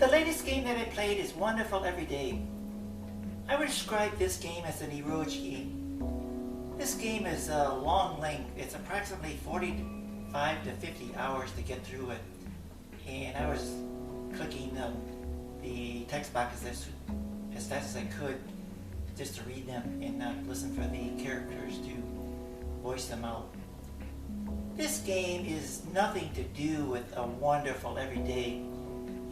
The latest game that I played is Wonderful Every Day. I would describe this game as an heroic game. This game is a long length. It's approximately 45 to 50 hours to get through it. And I was clicking the text boxes as fast as I could just to read them and not listen for the characters to voice them out. This game is nothing to do with a wonderful everyday,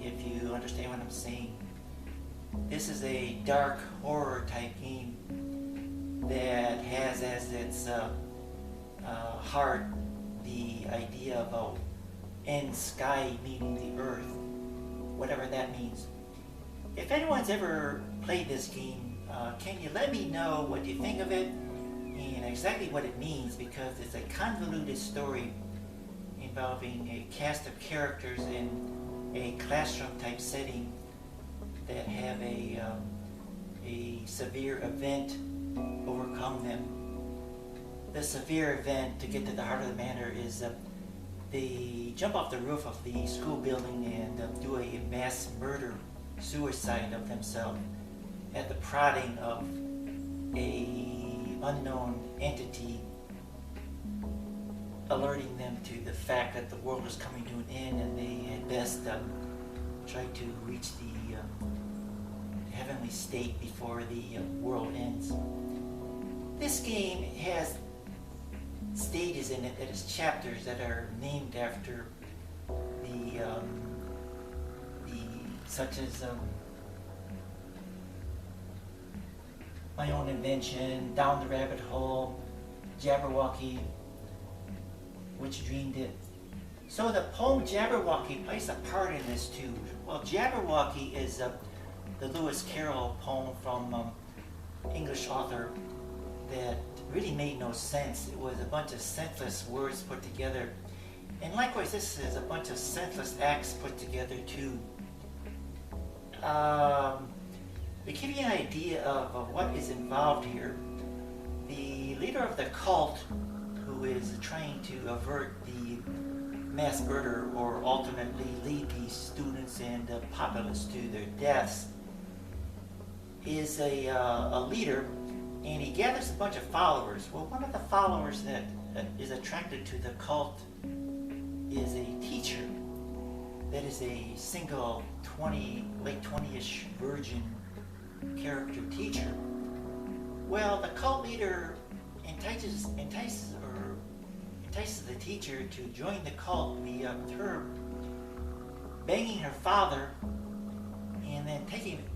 if you understand what I'm saying. This is a dark horror type game that has as its heart the idea of a end sky meeting the earth, whatever that means. If anyone's ever played this game, can you let me know what you think of it and exactly what it means, because it's a convoluted story involving a cast of characters in a classroom type setting that have a severe event overcome them. The severe event, to get to the heart of the matter, is they jump off the roof of the school building and do a mass murder suicide of themselves at the prodding of a unknown entity alerting them to the fact that the world is coming to an end, and they at best try to reach the heavenly state before the world ends. This game has stages in it, that is chapters that are named after the such as My Own Invention, Down the Rabbit Hole, Jabberwocky, Which Dreamed It. So the poem Jabberwocky plays a part in this too. Well, Jabberwocky is the Lewis Carroll poem from English author that really made no sense. It was a bunch of senseless words put together. And likewise, this is a bunch of senseless acts put together too. To give you an idea of what is involved here, the leader of the cult, who is trying to avert the mass murder or alternately lead these students and the populace to their deaths, is a leader, and he gathers a bunch of followers. Well, one of the followers that is attracted to the cult is a teacher that is a single late 20-ish virgin character teacher. Well, the cult leader entices the teacher to join the cult via her banging her father and then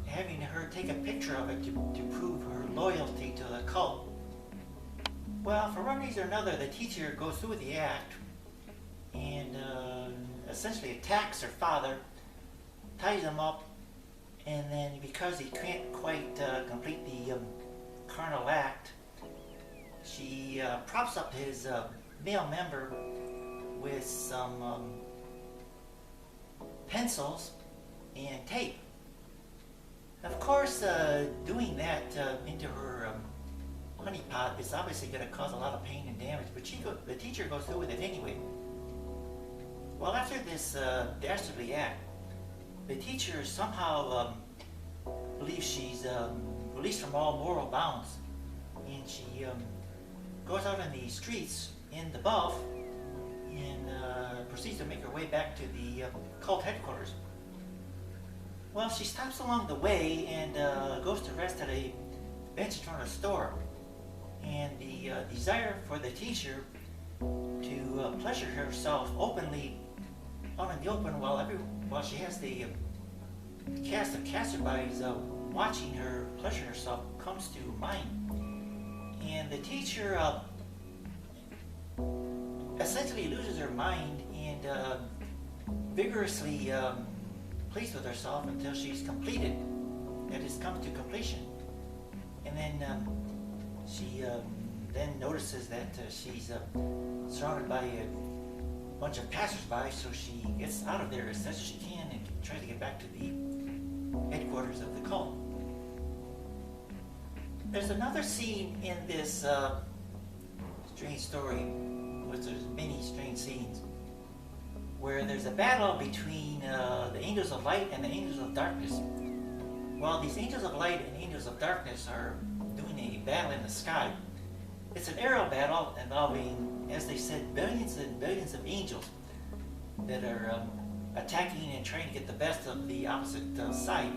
having her take a picture of it to prove her loyalty to the cult. Well, for one reason or another, the teacher goes through the act and essentially attacks her father, ties him up, and then because he can't quite complete the carnal act, she props up his male member with some pencils and tape. Of course, doing that into her honeypot is obviously going to cause a lot of pain and damage, but the teacher goes through with it anyway. Well, after this dastardly act, the teacher somehow believes she's released from all moral bounds, and she goes out in the streets in the buff and proceeds to make her way back to the cult headquarters. Well, she stops along the way and goes to rest at a bench in front of a store, and the desire for the teacher to pleasure herself openly out in the open while she has the cast of passerbys watching her pleasure herself comes to mind. And the teacher essentially loses her mind and vigorously pleased with herself until she's completed, that is, comes to completion. And then she then notices that she's surrounded by a bunch of passersby, so she gets out of there as fast as she can and tries to get back to the headquarters of the cult. There's another scene in this strange story, which there's many strange scenes, where there's a battle between the Angels of Light and the Angels of Darkness. Well, these Angels of Light and Angels of Darkness are doing a battle in the sky. It's an aerial battle involving, as they said, billions and billions of angels that are attacking and trying to get the best of the opposite side.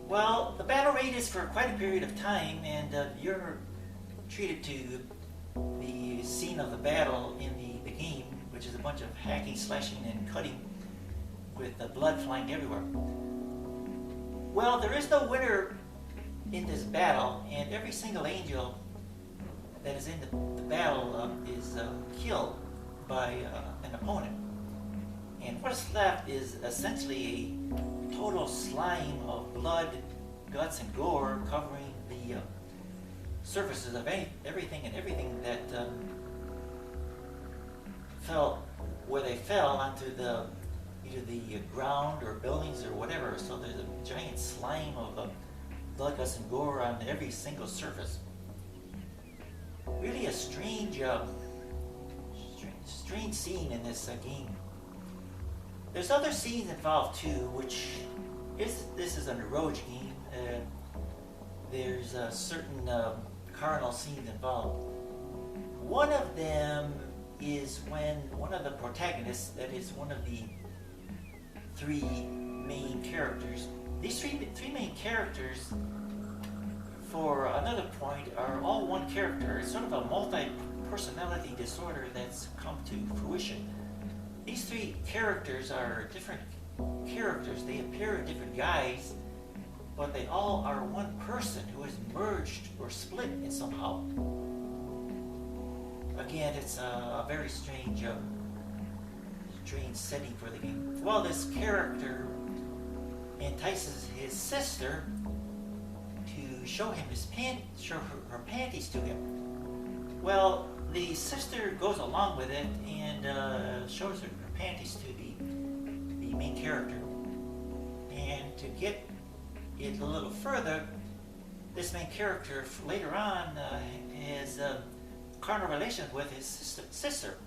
Well, the battle rages for quite a period of time, and you're treated to the scene of the battle in the game, which is a bunch of hacking, slashing, and cutting with the blood flying everywhere. Well, there is no winner in this battle, and every single angel that is in the battle is killed by an opponent. And what's left is essentially a total slime of blood, guts, and gore covering the surfaces of everything that fell where they fell onto either the ground or buildings or whatever. So there's a giant slime of blood, guts, and gore on every single surface. Really a strange scene in this game. There's other scenes involved too, which this is an Eroge game. There's certain carnal scenes involved. One of them is when one of the protagonists, that is one of the three main characters, these three main characters, for another point, are all one character. It's sort of a multi-personality disorder that's come to fruition. These three characters are different characters. They appear in different guise, but they all are one person who is merged or split in somehow. Again, it's a very strange setting for the game. Well, this character entices his sister to show him her panties to him. Well, the sister goes along with it and shows her panties to the main character. And to get it a little further, this main character later on has carnal relations with his sister.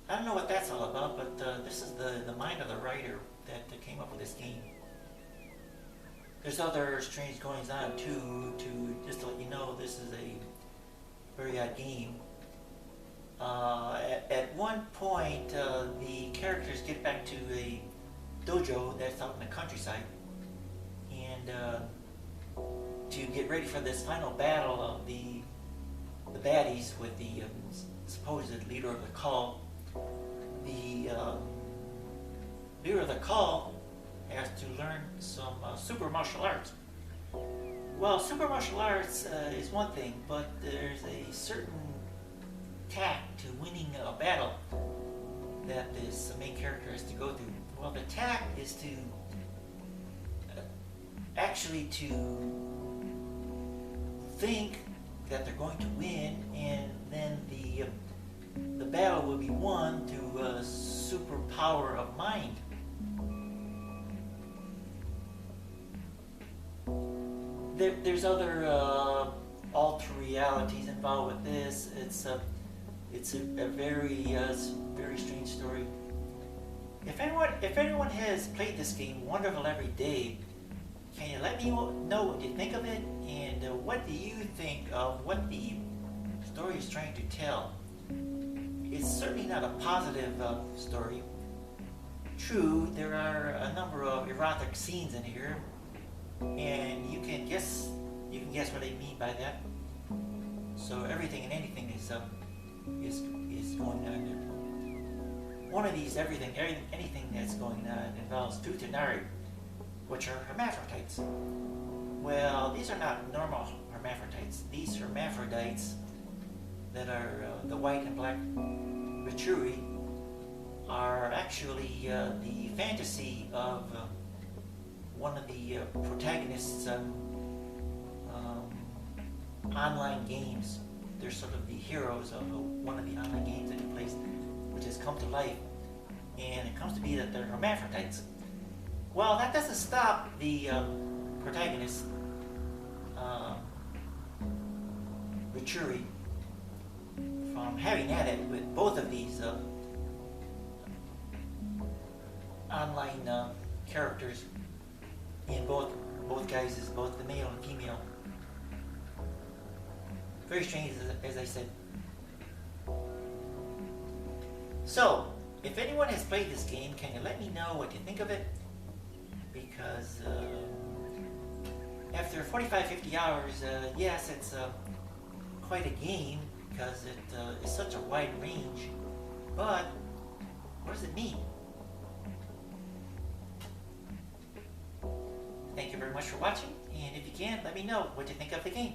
I don't know what that's all about, but this is the mind of the writer that came up with this game. There's other strange goings on too, just to let you know this is a very odd game. At one point, the characters get back to a dojo that's out in the countryside, and to get ready for this final battle of the baddies with the supposed leader of the cult. The leader of the cult has to learn some super martial arts. Well, super martial arts is one thing, but there's a certain tact to winning a battle that this main character has to go through. Well, the tact is to actually to think that they're going to win, and then the battle will be won through a superpower of mind. There's other alter realities involved with this. It's a very strange story. If anyone has played this game, Wonderful Every Day, can you let me know what you think of it, and what do you think of what the story is trying to tell? It's certainly not a positive story. True, there are a number of erotic scenes in here, and you can guess what I mean by that. So everything and anything is going on there. One of these anything that's going on involves two Tenari, which are hermaphrodites. Well, these are not normal hermaphrodites. These hermaphrodites that are the white and black Vituri are actually the fantasy of one of the protagonists' online games. They're sort of the heroes of one of the online games that he plays, which has come to life. And it comes to be that they're hermaphrodites. Well, that doesn't stop the protagonist, Vituri, from having at it with both of these online characters in both guises, both the male and female. Very strange, as I said. So, if anyone has played this game, can you let me know what you think of it? Because after 45-50 hours, yes, it's quite a game because it is such a wide range. But what does it mean? Thank you very much for watching, and if you can, let me know what you think of the game.